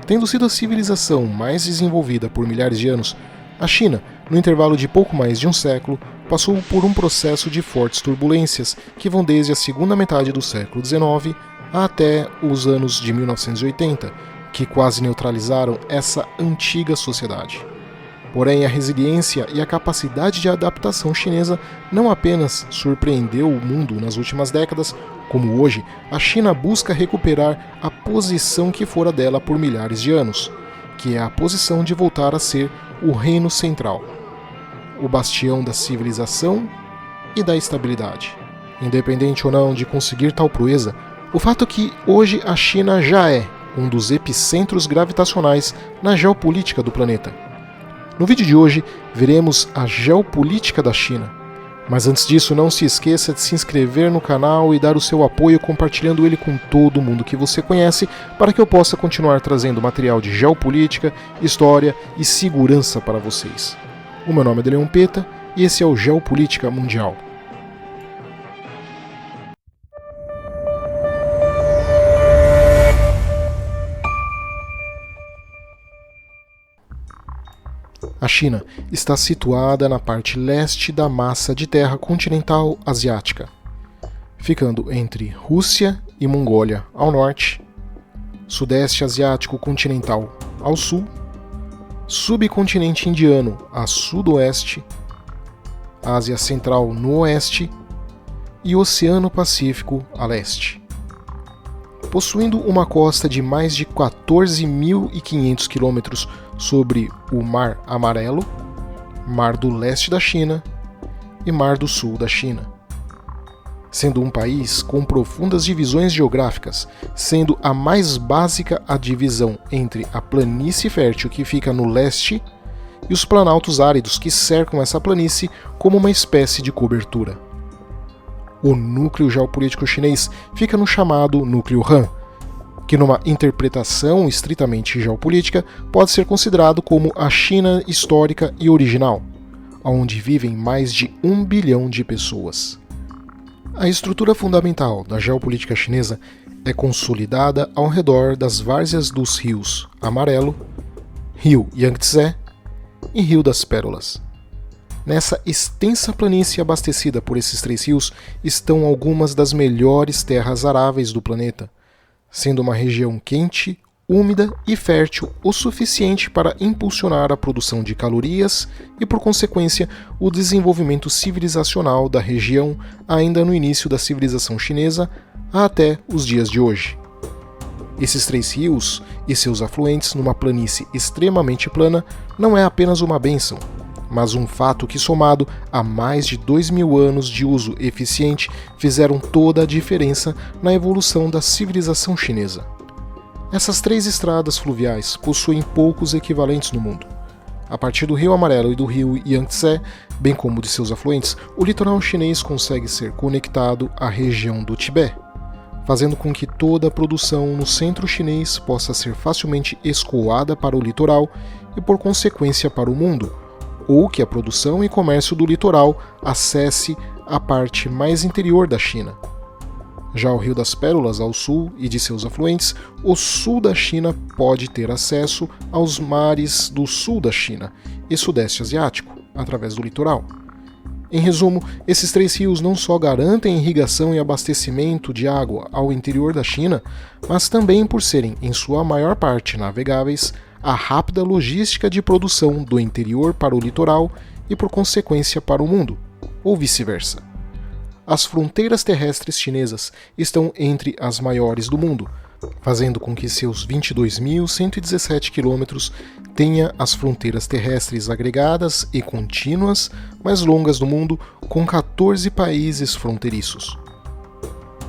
Tendo sido a civilização mais desenvolvida por milhares de anos, a China, no intervalo de pouco mais de um século, passou por um processo de fortes turbulências que vão desde a segunda metade do século XIX até os anos de 1980, que quase neutralizaram essa antiga sociedade. Porém, a resiliência e a capacidade de adaptação chinesa não apenas surpreendeu o mundo nas últimas décadas, como hoje, a China busca recuperar a posição que fora dela por milhares de anos, que é a posição de voltar a ser o reino central, o bastião da civilização e da estabilidade. Independente ou não de conseguir tal proeza, o fato é que hoje a China já é um dos epicentros gravitacionais na geopolítica do planeta. No vídeo de hoje, veremos a geopolítica da China. Mas antes disso, não se esqueça de se inscrever no canal e dar o seu apoio compartilhando ele com todo mundo que você conhece para que eu possa continuar trazendo material de geopolítica, história e segurança para vocês. O meu nome é Leon Peta e esse é o Geopolítica Mundial. A China está situada na parte leste da massa de terra continental asiática, ficando entre Rússia e Mongólia ao norte, Sudeste Asiático continental ao sul, subcontinente indiano a sudoeste, Ásia Central no oeste e Oceano Pacífico a leste. Possuindo uma costa de mais de 14.500 km sobre o Mar Amarelo, Mar do Leste da China e Mar do Sul da China. Sendo um país com profundas divisões geográficas, sendo a mais básica a divisão entre a planície fértil que fica no leste e os planaltos áridos que cercam essa planície como uma espécie de cobertura. O núcleo geopolítico chinês fica no chamado Núcleo Han, que numa interpretação estritamente geopolítica pode ser considerado como a China histórica e original, onde vivem mais de 1 bilhão de pessoas. A estrutura fundamental da geopolítica chinesa é consolidada ao redor das várzeas dos rios Amarelo, Rio Yangtze e Rio das Pérolas. Nessa extensa planície abastecida por esses 3 rios estão algumas das melhores terras aráveis do planeta, sendo uma região quente, úmida e fértil o suficiente para impulsionar a produção de calorias e, por consequência, o desenvolvimento civilizacional da região ainda no início da civilização chinesa até os dias de hoje. Esses 3 rios e seus afluentes numa planície extremamente plana não é apenas uma bênção, mas um fato que, somado a mais de 2.000 anos de uso eficiente, fizeram toda a diferença na evolução da civilização chinesa. Essas 3 estradas fluviais possuem poucos equivalentes no mundo. A partir do Rio Amarelo e do Rio Yangtze, bem como de seus afluentes, o litoral chinês consegue ser conectado à região do Tibete, fazendo com que toda a produção no centro chinês possa ser facilmente escoada para o litoral e, por consequência, para o mundo, ou que a produção e comércio do litoral acesse a parte mais interior da China. Já o Rio das Pérolas ao sul e de seus afluentes, o sul da China pode ter acesso aos mares do sul da China e sudeste asiático, através do litoral. Em resumo, esses 3 rios não só garantem irrigação e abastecimento de água ao interior da China, mas também por serem, em sua maior parte, navegáveis, a rápida logística de produção do interior para o litoral e, por consequência, para o mundo, ou vice-versa. As fronteiras terrestres chinesas estão entre as maiores do mundo, fazendo com que seus 22.117 quilômetros tenha as fronteiras terrestres agregadas e contínuas mais longas do mundo, com 14 países fronteiriços.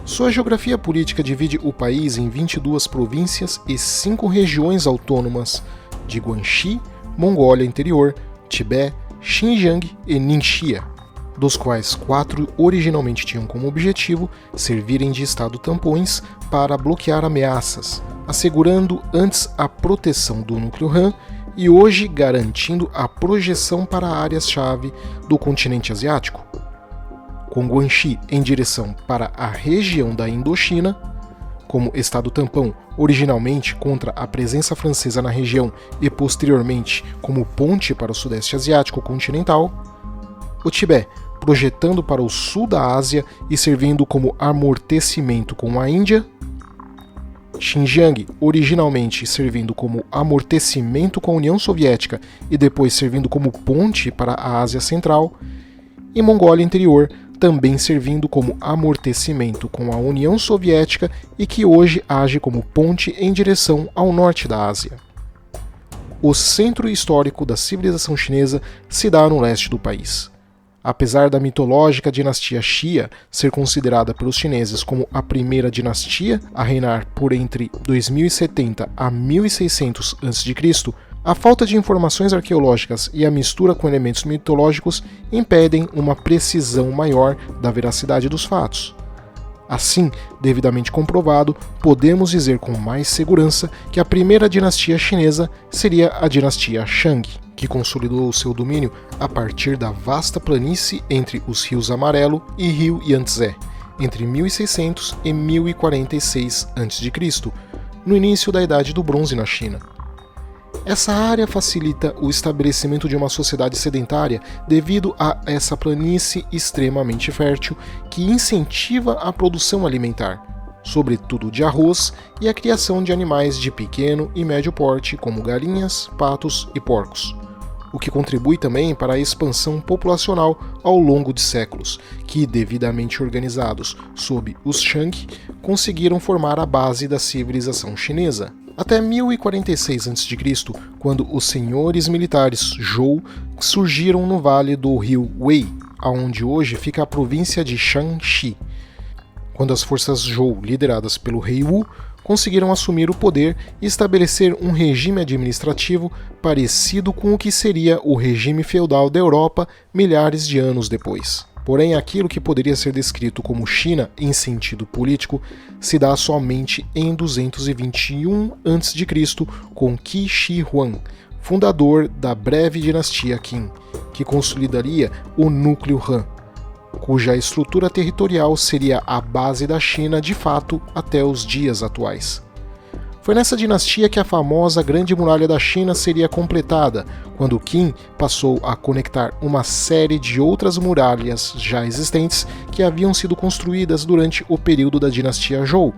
Sua geografia política divide o país em 22 províncias e 5 regiões autônomas de Guangxi, Mongólia Interior, Tibete, Xinjiang e Ningxia, dos quais 4 originalmente tinham como objetivo servirem de estado tampões para bloquear ameaças, assegurando antes a proteção do núcleo Han e hoje garantindo a projeção para áreas-chave do continente asiático. Com Guangxi em direção para a região da Indochina, como estado tampão, originalmente contra a presença francesa na região e posteriormente como ponte para o Sudeste Asiático continental, o Tibete, projetando para o sul da Ásia e servindo como amortecimento com a Índia, Xinjiang, originalmente servindo como amortecimento com a União Soviética e depois servindo como ponte para a Ásia Central, e Mongólia Interior, também servindo como amortecimento com a União Soviética e que hoje age como ponte em direção ao norte da Ásia. O centro histórico da civilização chinesa se dá no leste do país. Apesar da mitológica dinastia Xia ser considerada pelos chineses como a primeira dinastia a reinar por entre 2070 a 1600 a.C., a falta de informações arqueológicas e a mistura com elementos mitológicos impedem uma precisão maior da veracidade dos fatos. Assim, devidamente comprovado, podemos dizer com mais segurança que a primeira dinastia chinesa seria a dinastia Shang, que consolidou seu domínio a partir da vasta planície entre os rios Amarelo e rio Yangtze, entre 1600 e 1046 a.C., no início da Idade do Bronze na China. Essa área facilita o estabelecimento de uma sociedade sedentária devido a essa planície extremamente fértil que incentiva a produção alimentar, sobretudo de arroz, e a criação de animais de pequeno e médio porte como galinhas, patos e porcos, o que contribui também para a expansão populacional ao longo de séculos, que, devidamente organizados sob os Shang, conseguiram formar a base da civilização chinesa. Até 1046 a.C., quando os senhores militares Zhou surgiram no vale do rio Wei, aonde hoje fica a província de Shanxi, quando as forças Zhou, lideradas pelo rei Wu, conseguiram assumir o poder e estabelecer um regime administrativo parecido com o que seria o regime feudal da Europa milhares de anos depois. Porém, aquilo que poderia ser descrito como China em sentido político se dá somente em 221 a.C. com Qi Shi Huang, fundador da breve dinastia Qin, que consolidaria o núcleo Han, cuja estrutura territorial seria a base da China de fato até os dias atuais. Foi nessa dinastia que a famosa Grande Muralha da China seria completada, quando Qin passou a conectar uma série de outras muralhas já existentes que haviam sido construídas durante o período da dinastia Zhou,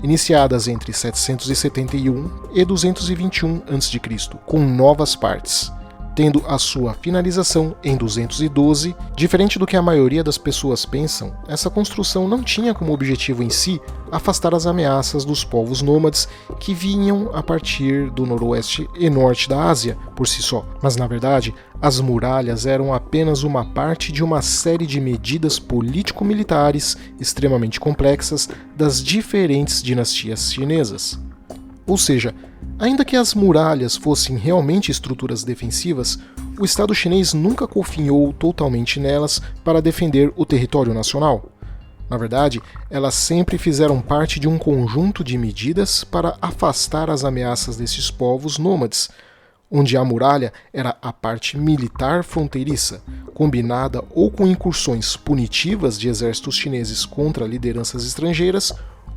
iniciadas entre 771 e 221 a.C., com novas partes, tendo a sua finalização em 212. Diferente do que a maioria das pessoas pensam, essa construção não tinha como objetivo em si afastar as ameaças dos povos nômades que vinham a partir do noroeste e norte da Ásia por si só, mas na verdade as muralhas eram apenas uma parte de uma série de medidas político-militares extremamente complexas das diferentes dinastias chinesas. Ou seja, ainda que as muralhas fossem realmente estruturas defensivas, o Estado chinês nunca confiou totalmente nelas para defender o território nacional. Na verdade, elas sempre fizeram parte de um conjunto de medidas para afastar as ameaças desses povos nômades, onde a muralha era a parte militar fronteiriça, combinada ou com incursões punitivas de exércitos chineses contra lideranças estrangeiras,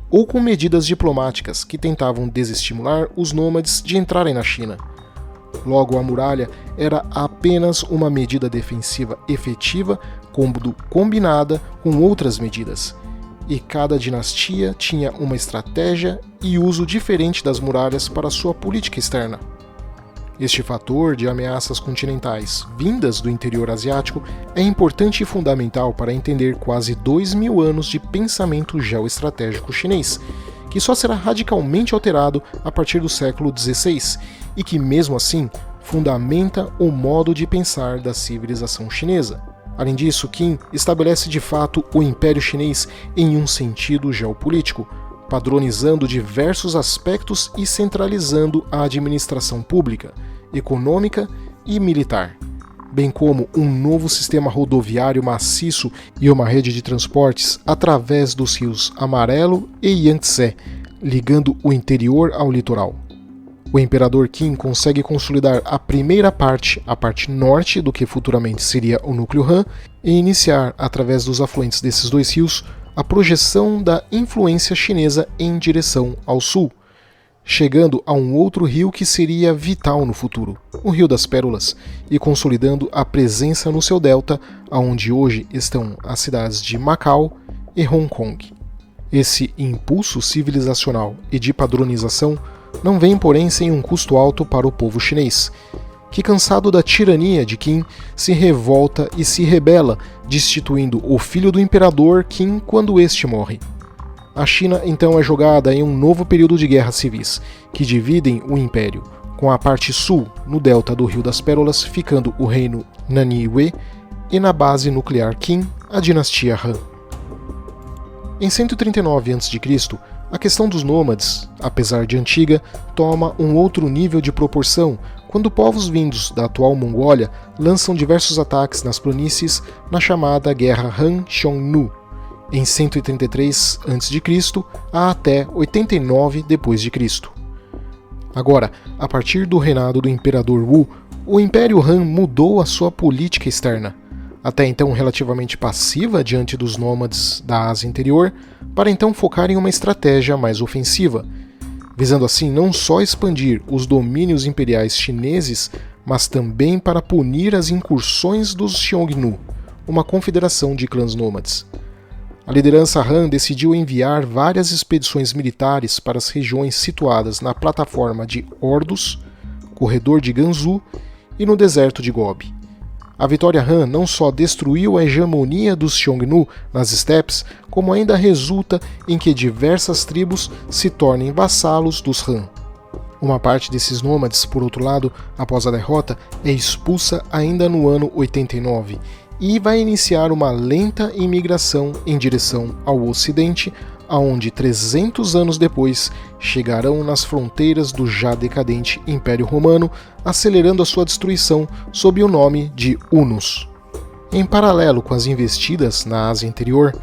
ou com medidas diplomáticas que tentavam desestimular os nômades de entrarem na China. Logo, a muralha era apenas uma medida defensiva efetiva, combinada com outras medidas, e cada dinastia tinha uma estratégia e uso diferente das muralhas para sua política externa. Este fator de ameaças continentais vindas do interior asiático é importante e fundamental para entender quase 2000 anos de pensamento geoestratégico chinês, que só será radicalmente alterado a partir do século XVI e que, mesmo assim, fundamenta o modo de pensar da civilização chinesa. Além disso, Qin estabelece de fato o Império Chinês em um sentido geopolítico, padronizando diversos aspectos e centralizando a administração pública, econômica e militar, bem como um novo sistema rodoviário maciço e uma rede de transportes através dos rios Amarelo e Yangtze, ligando o interior ao litoral. O imperador Qin consegue consolidar a primeira parte, a parte norte do que futuramente seria o núcleo Han, e iniciar, através dos afluentes desses dois rios, a projeção da influência chinesa em direção ao sul, chegando a um outro rio que seria vital no futuro, o Rio das Pérolas, e consolidando a presença no seu delta, aonde hoje estão as cidades de Macau e Hong Kong. Esse impulso civilizacional e de padronização não vem, porém, sem um custo alto para o povo chinês, que, cansado da tirania de Qin, se revolta e se rebela, destituindo o filho do imperador Qin quando este morre. A China então é jogada em um novo período de guerras civis, que dividem o império, com a parte sul, no delta do Rio das Pérolas, ficando o reino Nanyue, e na base nuclear Qin, a dinastia Han. Em 139 a.C., a questão dos nômades, apesar de antiga, toma um outro nível de proporção quando povos vindos da atual Mongólia lançam diversos ataques nas planícies na chamada Guerra Han-Xiongnu, em 133 a.C. a até 89 d.C. Agora, a partir do reinado do imperador Wu, o Império Han mudou a sua política externa, até então relativamente passiva diante dos nômades da Ásia Interior, para então focar em uma estratégia mais ofensiva, visando assim não só expandir os domínios imperiais chineses, mas também para punir as incursões dos Xiongnu, uma confederação de clãs nômades. A liderança Han decidiu enviar várias expedições militares para as regiões situadas na plataforma de Ordus, corredor de Gansu e no deserto de Gobi. A vitória Han não só destruiu a hegemonia dos Xiongnu nas estepes, como ainda resulta em que diversas tribos se tornem vassalos dos Han. Uma parte desses nômades, por outro lado, após a derrota, é expulsa ainda no ano 89 e vai iniciar uma lenta imigração em direção ao Ocidente, aonde 300 anos depois chegarão nas fronteiras do já decadente Império Romano, acelerando a sua destruição sob o nome de Hunos. Em paralelo com as investidas na Ásia Interior,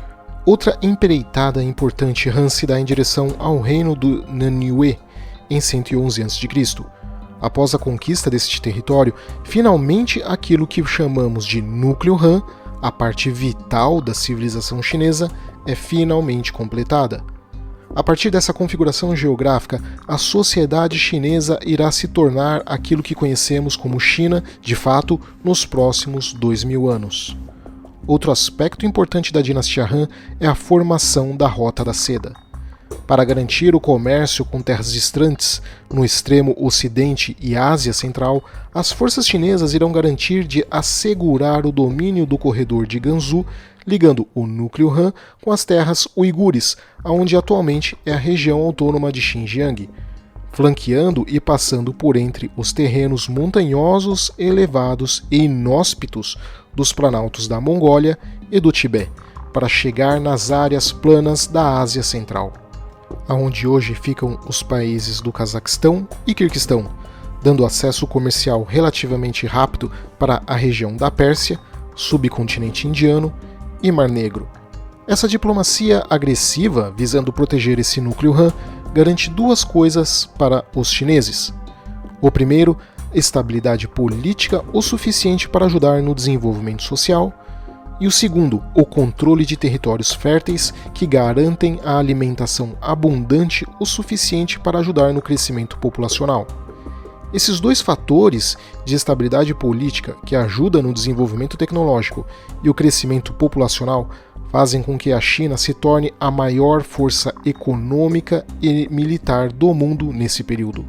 outra empreitada importante Han se dá em direção ao reino do Nanyue, em 111 a.C. Após a conquista deste território, finalmente aquilo que chamamos de núcleo Han, a parte vital da civilização chinesa, é finalmente completada. A partir dessa configuração geográfica, a sociedade chinesa irá se tornar aquilo que conhecemos como China, de fato, nos próximos 2000 anos. Outro aspecto importante da dinastia Han é a formação da Rota da Seda. Para garantir o comércio com terras distantes no extremo ocidente e Ásia Central, as forças chinesas irão garantir de assegurar o domínio do corredor de Gansu, ligando o núcleo Han com as terras uigures, onde atualmente é a região autônoma de Xinjiang, flanqueando e passando por entre os terrenos montanhosos, elevados e inóspitos dos planaltos da Mongólia e do Tibete, para chegar nas áreas planas da Ásia Central, aonde hoje ficam os países do Cazaquistão e Quirguistão, dando acesso comercial relativamente rápido para a região da Pérsia, subcontinente indiano e Mar Negro. Essa diplomacia agressiva, visando proteger esse núcleo Han, garante duas coisas para os chineses. O primeiro, estabilidade política o suficiente para ajudar no desenvolvimento social, e o segundo, o controle de territórios férteis que garantem a alimentação abundante o suficiente para ajudar no crescimento populacional. Esses dois fatores de estabilidade política que ajudam no desenvolvimento tecnológico e o crescimento populacional fazem com que a China se torne a maior força econômica e militar do mundo nesse período.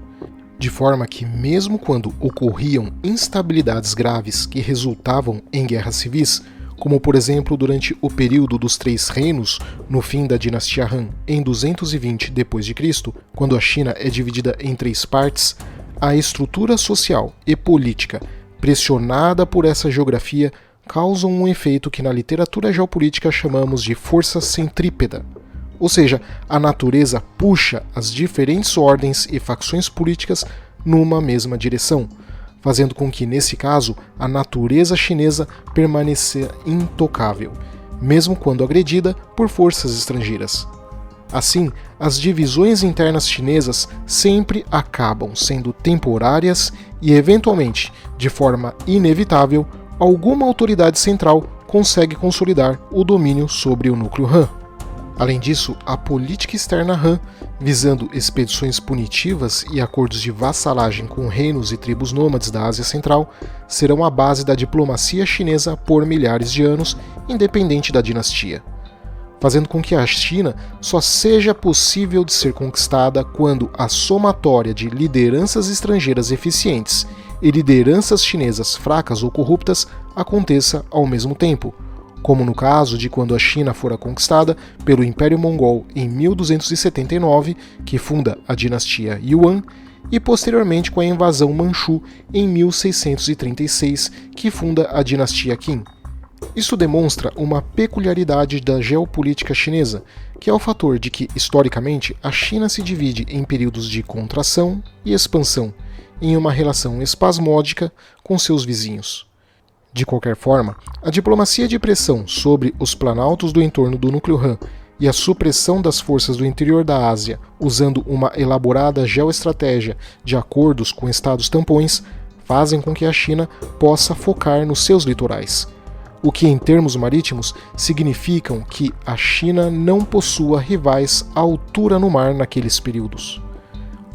De forma que, mesmo quando ocorriam instabilidades graves que resultavam em guerras civis, como por exemplo durante o período dos Três Reinos, no fim da dinastia Han, em 220 d.C., quando a China é dividida em três partes, a estrutura social e política, pressionada por essa geografia, causam um efeito que na literatura geopolítica chamamos de força centrípeta. Ou seja, a natureza puxa as diferentes ordens e facções políticas numa mesma direção, fazendo com que, nesse caso, a natureza chinesa permaneça intocável, mesmo quando agredida por forças estrangeiras. Assim, as divisões internas chinesas sempre acabam sendo temporárias e, eventualmente, de forma inevitável, alguma autoridade central consegue consolidar o domínio sobre o núcleo Han. Além disso, a política externa Han, visando expedições punitivas e acordos de vassalagem com reinos e tribos nômades da Ásia Central, serão a base da diplomacia chinesa por milhares de anos, independente da dinastia, fazendo com que a China só seja possível de ser conquistada quando a somatória de lideranças estrangeiras eficientes e lideranças chinesas fracas ou corruptas aconteça ao mesmo tempo, como no caso de quando a China fora conquistada pelo Império Mongol em 1279, que funda a dinastia Yuan, e posteriormente com a invasão Manchu em 1636, que funda a dinastia Qin. Isso demonstra uma peculiaridade da geopolítica chinesa, que é o fator de que, historicamente, a China se divide em períodos de contração e expansão, em uma relação espasmódica com seus vizinhos. De qualquer forma, a diplomacia de pressão sobre os planaltos do entorno do núcleo Han e a supressão das forças do interior da Ásia, usando uma elaborada geoestratégia de acordos com estados tampões, fazem com que a China possa focar nos seus litorais, o que em termos marítimos significam que a China não possua rivais à altura no mar naqueles períodos,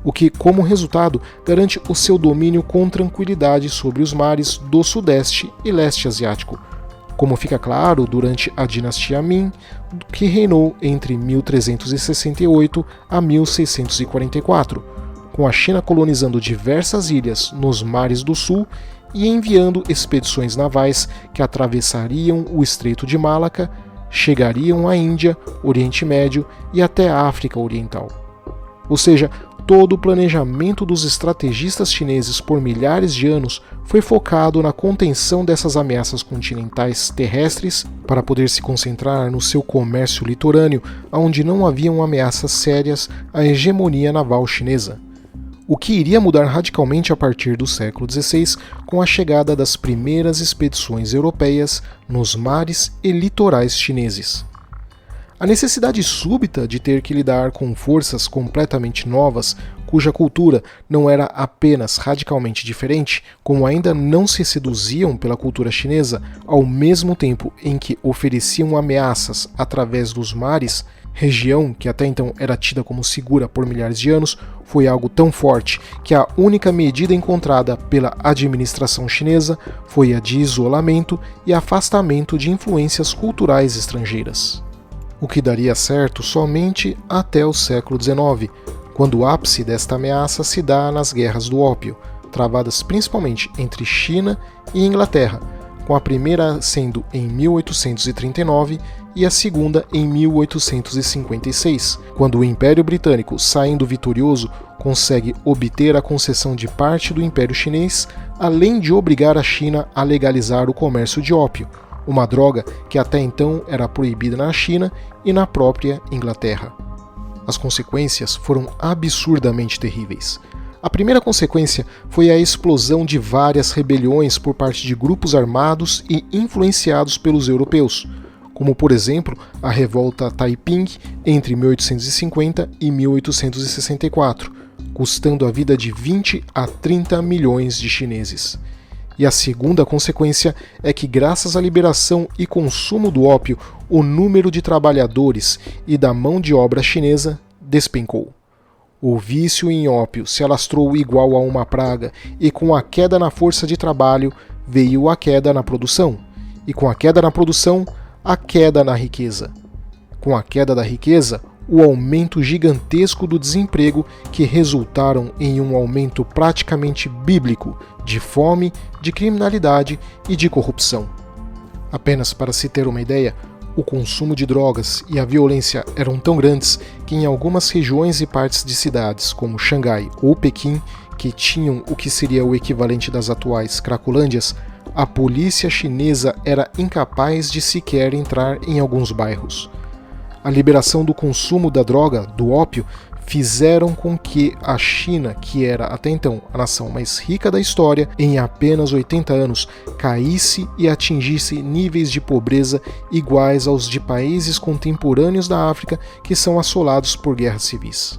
o que, como resultado, garante o seu domínio com tranquilidade sobre os mares do Sudeste e Leste Asiático, como fica claro durante a dinastia Ming, que reinou entre 1368 a 1644, com a China colonizando diversas ilhas nos mares do Sul e enviando expedições navais que atravessariam o Estreito de Malaca, chegariam à Índia, Oriente Médio e até a África Oriental. Ou seja, todo o planejamento dos estrategistas chineses por milhares de anos foi focado na contenção dessas ameaças continentais terrestres para poder se concentrar no seu comércio litorâneo, onde não haviam ameaças sérias à hegemonia naval chinesa, o que iria mudar radicalmente a partir do século XVI com a chegada das primeiras expedições europeias nos mares e litorais chineses. A necessidade súbita de ter que lidar com forças completamente novas, cuja cultura não era apenas radicalmente diferente, como ainda não se seduziam pela cultura chinesa, ao mesmo tempo em que ofereciam ameaças através dos mares, região que até então era tida como segura por milhares de anos, foi algo tão forte que a única medida encontrada pela administração chinesa foi a de isolamento e afastamento de influências culturais estrangeiras, o que daria certo somente até o século XIX, quando o ápice desta ameaça se dá nas Guerras do Ópio, travadas principalmente entre China e Inglaterra, com a primeira sendo em 1839 e a segunda em 1856, quando o Império Britânico, saindo vitorioso, consegue obter a concessão de parte do Império Chinês, além de obrigar a China a legalizar o comércio de ópio, uma droga que até então era proibida na China e na própria Inglaterra. As consequências foram absurdamente terríveis. A primeira consequência foi a explosão de várias rebeliões por parte de grupos armados e influenciados pelos europeus, como por exemplo a revolta Taiping entre 1850 e 1864, custando a vida de 20 a 30 milhões de chineses. E a segunda consequência é que, graças à liberação e consumo do ópio, o número de trabalhadores e da mão de obra chinesa despencou. O vício em ópio se alastrou igual a uma praga, e com a queda na força de trabalho veio a queda na produção, e com a queda na produção, a queda na riqueza. Com a queda da riqueza, o aumento gigantesco do desemprego, que resultaram em um aumento praticamente bíblico de fome, de criminalidade e de corrupção. Apenas para se ter uma ideia, o consumo de drogas e a violência eram tão grandes que em algumas regiões e partes de cidades como Xangai ou Pequim, que tinham o que seria o equivalente das atuais Cracolândias, a polícia chinesa era incapaz de sequer entrar em alguns bairros. A liberação do consumo da droga, do ópio, fizeram com que a China, que era até então a nação mais rica da história, em apenas 80 anos, caísse e atingisse níveis de pobreza iguais aos de países contemporâneos da África que são assolados por guerras civis.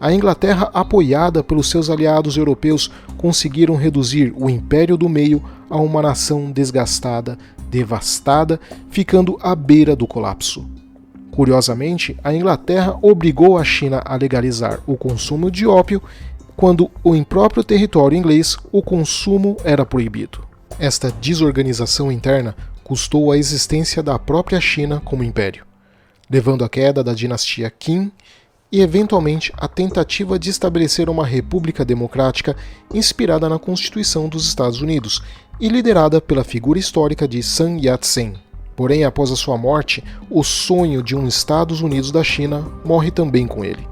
A Inglaterra, apoiada pelos seus aliados europeus, conseguiram reduzir o Império do Meio a uma nação desgastada, devastada, ficando à beira do colapso. Curiosamente, a Inglaterra obrigou a China a legalizar o consumo de ópio, quando em próprio território inglês o consumo era proibido. Esta desorganização interna custou a existência da própria China como império, levando à queda da dinastia Qin e, eventualmente, a tentativa de estabelecer uma república democrática inspirada na Constituição dos Estados Unidos e liderada pela figura histórica de Sun Yat-sen. Porém, após a sua morte, o sonho de um Estados Unidos da China morre também com ele.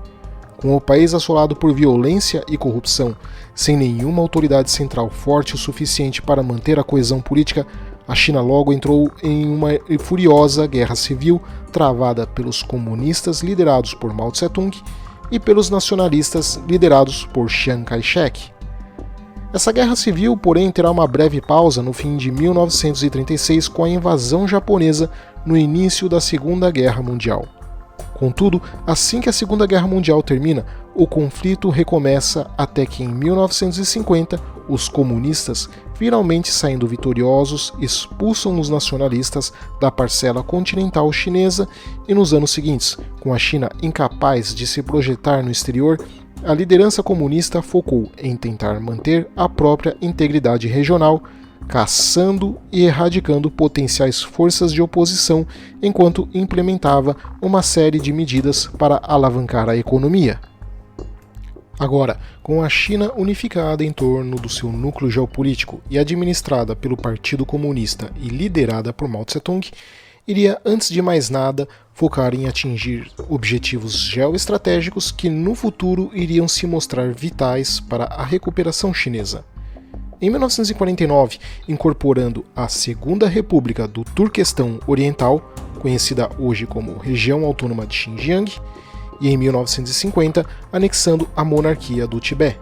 Com o país assolado por violência e corrupção, sem nenhuma autoridade central forte o suficiente para manter a coesão política, a China logo entrou em uma furiosa guerra civil travada pelos comunistas liderados por Mao Tse-tung e pelos nacionalistas liderados por Chiang Kai-shek. Essa guerra civil, porém, terá uma breve pausa no fim de 1936 com a invasão japonesa no início da Segunda Guerra Mundial. Contudo, assim que a Segunda Guerra Mundial termina, o conflito recomeça até que em 1950 os comunistas, finalmente saindo vitoriosos, expulsam os nacionalistas da parcela continental chinesa e nos anos seguintes, com a China incapaz de se projetar no exterior, a liderança comunista focou em tentar manter a própria integridade regional, caçando e erradicando potenciais forças de oposição enquanto implementava uma série de medidas para alavancar a economia. Agora, com a China unificada em torno do seu núcleo geopolítico e administrada pelo Partido Comunista e liderada por Mao Tse-tung, iria, antes de mais nada, focar em atingir objetivos geoestratégicos que no futuro iriam se mostrar vitais para a recuperação chinesa. Em 1949, incorporando a Segunda República do Turquestão Oriental, conhecida hoje como Região Autônoma de Xinjiang, e em 1950, anexando a monarquia do Tibete.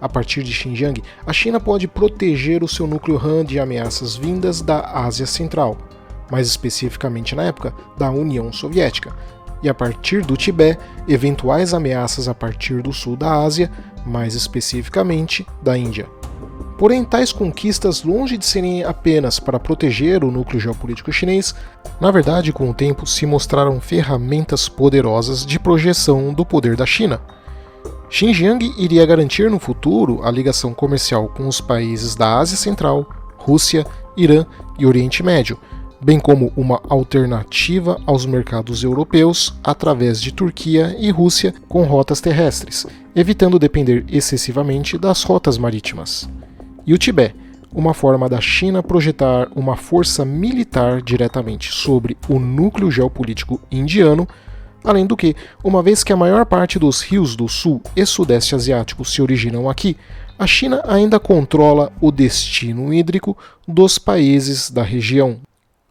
A partir de Xinjiang, a China pode proteger o seu núcleo Han de ameaças vindas da Ásia Central, mais especificamente na época da União Soviética, e a partir do Tibete, eventuais ameaças a partir do sul da Ásia, mais especificamente da Índia. Porém, tais conquistas, longe de serem apenas para proteger o núcleo geopolítico chinês, na verdade, com o tempo, se mostraram ferramentas poderosas de projeção do poder da China. Xinjiang iria garantir no futuro a ligação comercial com os países da Ásia Central, Rússia, Irã e Oriente Médio, bem como uma alternativa aos mercados europeus através de Turquia e Rússia com rotas terrestres, evitando depender excessivamente das rotas marítimas. E o Tibete, uma forma da China projetar uma força militar diretamente sobre o núcleo geopolítico indiano, além do que, uma vez que a maior parte dos rios do sul e sudeste asiático se originam aqui, a China ainda controla o destino hídrico dos países da região.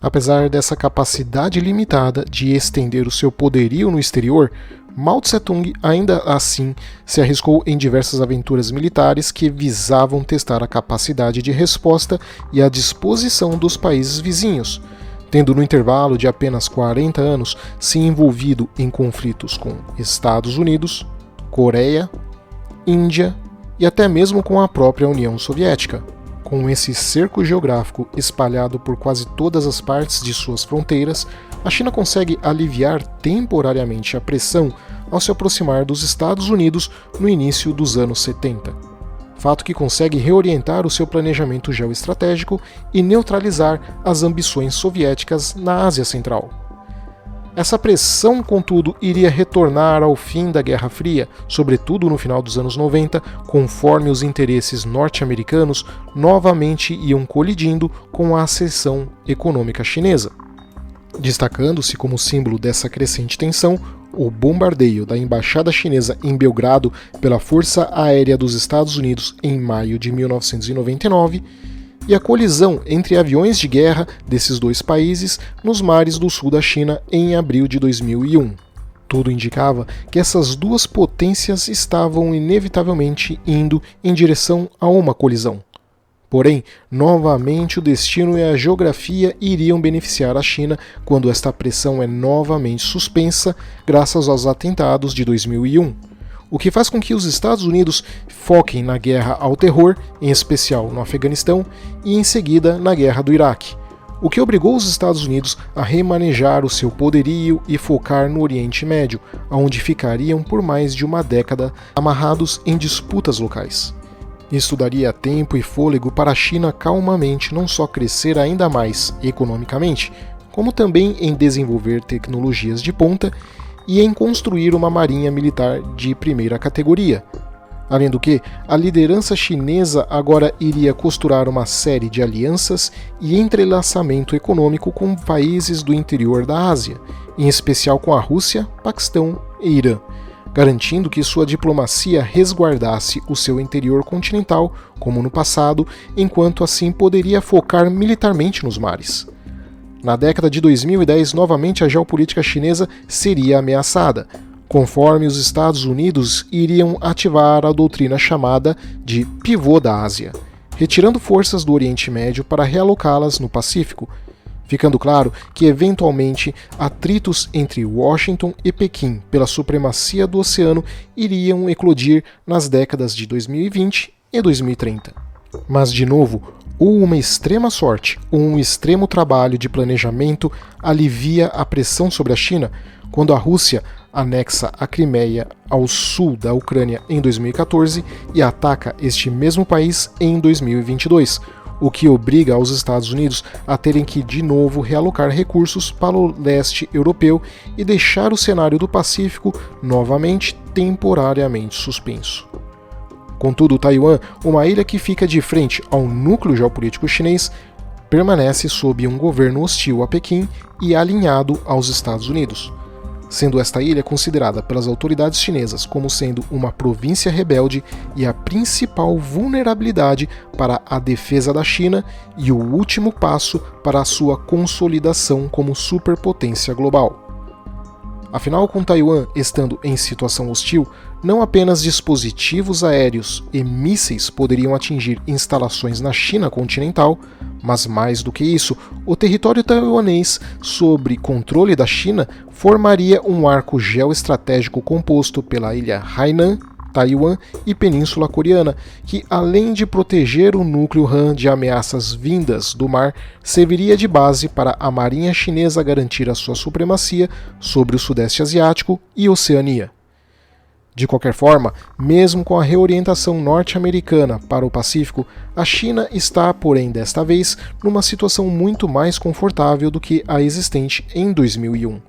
Apesar dessa capacidade limitada de estender o seu poderio no exterior, Mao Tse-tung ainda assim se arriscou em diversas aventuras militares que visavam testar a capacidade de resposta e a disposição dos países vizinhos, tendo no intervalo de apenas 40 anos se envolvido em conflitos com Estados Unidos, Coreia, Índia e até mesmo com a própria União Soviética. Com esse cerco geográfico espalhado por quase todas as partes de suas fronteiras, a China consegue aliviar temporariamente a pressão ao se aproximar dos Estados Unidos no início dos anos 70. Fato que consegue reorientar o seu planejamento geoestratégico e neutralizar as ambições soviéticas na Ásia Central. Essa pressão, contudo, iria retornar ao fim da Guerra Fria, sobretudo no final dos anos 90, conforme os interesses norte-americanos novamente iam colidindo com a ascensão econômica chinesa. Destacando-se como símbolo dessa crescente tensão, o bombardeio da embaixada chinesa em Belgrado pela Força Aérea dos Estados Unidos em maio de 1999, e a colisão entre aviões de guerra desses dois países nos mares do sul da China em abril de 2001. Tudo indicava que essas duas potências estavam inevitavelmente indo em direção a uma colisão. Porém, novamente o destino e a geografia iriam beneficiar a China quando esta pressão é novamente suspensa graças aos atentados de 2001. O que faz com que os Estados Unidos foquem na guerra ao terror, em especial no Afeganistão, e em seguida na guerra do Iraque, o que obrigou os Estados Unidos a remanejar o seu poderio e focar no Oriente Médio, onde ficariam por mais de uma década amarrados em disputas locais. Isso daria tempo e fôlego para a China calmamente não só crescer ainda mais economicamente, como também em desenvolver tecnologias de ponta e em construir uma marinha militar de primeira categoria. Além do que, a liderança chinesa agora iria costurar uma série de alianças e entrelaçamento econômico com países do interior da Ásia, em especial com a Rússia, Paquistão e Irã, garantindo que sua diplomacia resguardasse o seu interior continental, como no passado, enquanto assim poderia focar militarmente nos mares. Na década de 2010, novamente a geopolítica chinesa seria ameaçada, conforme os Estados Unidos iriam ativar a doutrina chamada de pivô da Ásia, retirando forças do Oriente Médio para realocá-las no Pacífico, ficando claro que, eventualmente, atritos entre Washington e Pequim pela supremacia do oceano iriam eclodir nas décadas de 2020 e 2030. Mas, de novo, ou uma extrema sorte ou um extremo trabalho de planejamento alivia a pressão sobre a China quando a Rússia anexa a Crimeia ao sul da Ucrânia em 2014 e ataca este mesmo país em 2022, o que obriga os Estados Unidos a terem que de novo realocar recursos para o leste europeu e deixar o cenário do Pacífico novamente temporariamente suspenso. Contudo, Taiwan, uma ilha que fica de frente ao núcleo geopolítico chinês, permanece sob um governo hostil a Pequim e alinhado aos Estados Unidos, sendo esta ilha considerada pelas autoridades chinesas como sendo uma província rebelde e a principal vulnerabilidade para a defesa da China e o último passo para a sua consolidação como superpotência global. Afinal, com Taiwan estando em situação hostil, não apenas dispositivos aéreos e mísseis poderiam atingir instalações na China continental, mas mais do que isso, o território taiwanês, sob controle da China, formaria um arco geoestratégico composto pela ilha Hainan, Taiwan e Península Coreana, que, além de proteger o núcleo Han de ameaças vindas do mar, serviria de base para a marinha chinesa garantir a sua supremacia sobre o Sudeste Asiático e Oceania. De qualquer forma, mesmo com a reorientação norte-americana para o Pacífico, a China está, porém desta vez, numa situação muito mais confortável do que a existente em 2001.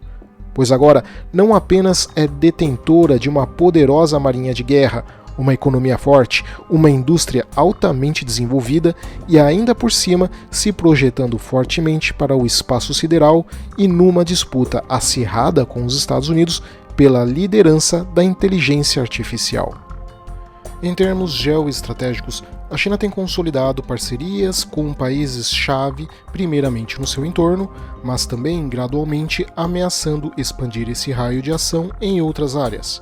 Pois agora não apenas é detentora de uma poderosa marinha de guerra, uma economia forte, uma indústria altamente desenvolvida e ainda por cima se projetando fortemente para o espaço sideral e numa disputa acirrada com os Estados Unidos pela liderança da inteligência artificial. Em termos geoestratégicos, a China tem consolidado parcerias com países-chave, primeiramente no seu entorno, mas também gradualmente ameaçando expandir esse raio de ação em outras áreas.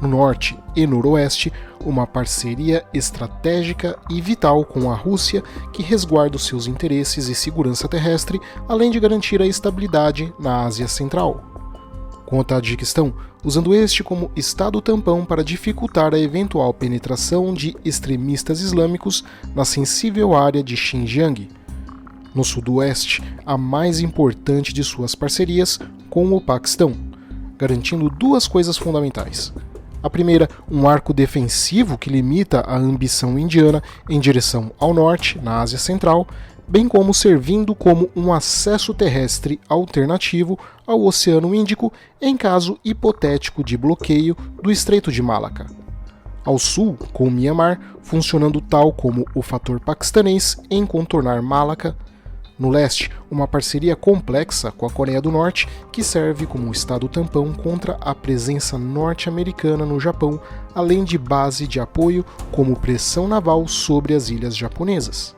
No norte e noroeste, uma parceria estratégica e vital com a Rússia que resguarda os seus interesses e segurança terrestre, além de garantir a estabilidade na Ásia Central. Com o Tajiquistão, usando este como estado tampão para dificultar a eventual penetração de extremistas islâmicos na sensível área de Xinjiang. No sudoeste, a mais importante de suas parcerias com o Paquistão, garantindo duas coisas fundamentais. A primeira, um arco defensivo que limita a ambição indiana em direção ao norte, na Ásia Central, bem como servindo como um acesso terrestre alternativo ao Oceano Índico em caso hipotético de bloqueio do Estreito de Malaca. Ao sul, com o Myanmar, funcionando tal como o fator paquistanês em contornar Malaca. No leste, uma parceria complexa com a Coreia do Norte, que serve como estado tampão contra a presença norte-americana no Japão, além de base de apoio como pressão naval sobre as ilhas japonesas.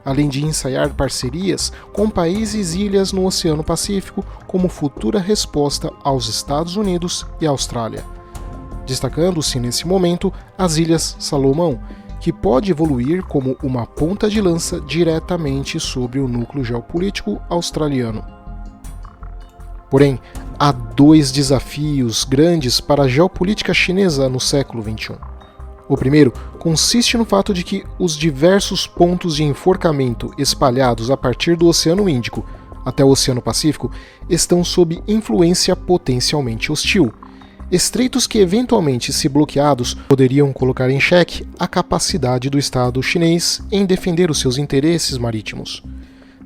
Além de ensaiar parcerias com países e ilhas no Oceano Pacífico como futura resposta aos Estados Unidos e Austrália. Destacando-se nesse momento as Ilhas Salomão, que pode evoluir como uma ponta de lança diretamente sobre o núcleo geopolítico australiano. Porém, há dois desafios grandes para a geopolítica chinesa no século XXI. O primeiro consiste no fato de que os diversos pontos de enforcamento espalhados a partir do Oceano Índico até o Oceano Pacífico estão sob influência potencialmente hostil. Estreitos que, eventualmente, se bloqueados, poderiam colocar em xeque a capacidade do Estado chinês em defender os seus interesses marítimos,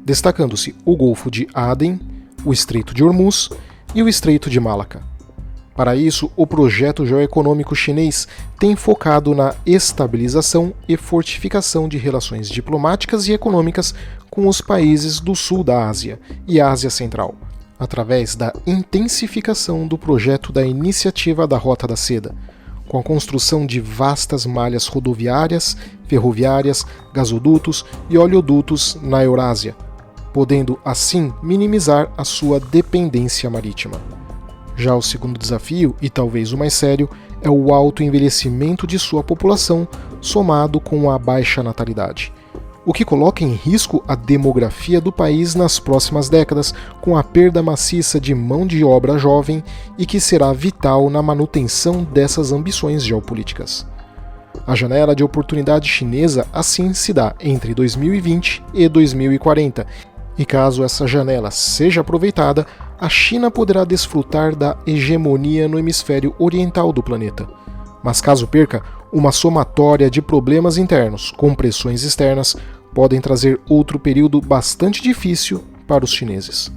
destacando-se o Golfo de Aden, o Estreito de Hormuz e o Estreito de Malaca. Para isso, o projeto geoeconômico chinês tem focado na estabilização e fortificação de relações diplomáticas e econômicas com os países do sul da Ásia e Ásia Central, através da intensificação do projeto da Iniciativa da Rota da Seda, com a construção de vastas malhas rodoviárias, ferroviárias, gasodutos e oleodutos na Eurásia, podendo assim minimizar a sua dependência marítima. Já o segundo desafio, e talvez o mais sério, é o alto envelhecimento de sua população, somado com a baixa natalidade, o que coloca em risco a demografia do país nas próximas décadas, com a perda maciça de mão de obra jovem e que será vital na manutenção dessas ambições geopolíticas. A janela de oportunidade chinesa assim se dá entre 2020 e 2040, e caso essa janela seja aproveitada, a China poderá desfrutar da hegemonia no hemisfério oriental do planeta. Mas caso perca, uma somatória de problemas internos com pressões externas podem trazer outro período bastante difícil para os chineses.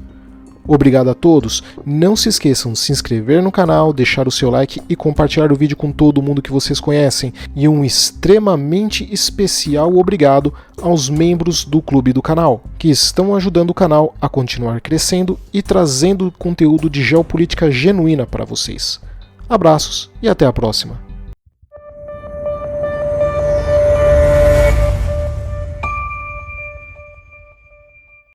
Obrigado a todos, não se esqueçam de se inscrever no canal, deixar o seu like e compartilhar o vídeo com todo mundo que vocês conhecem, e um extremamente especial obrigado aos membros do clube do canal, que estão ajudando o canal a continuar crescendo e trazendo conteúdo de geopolítica genuína para vocês. Abraços e até a próxima!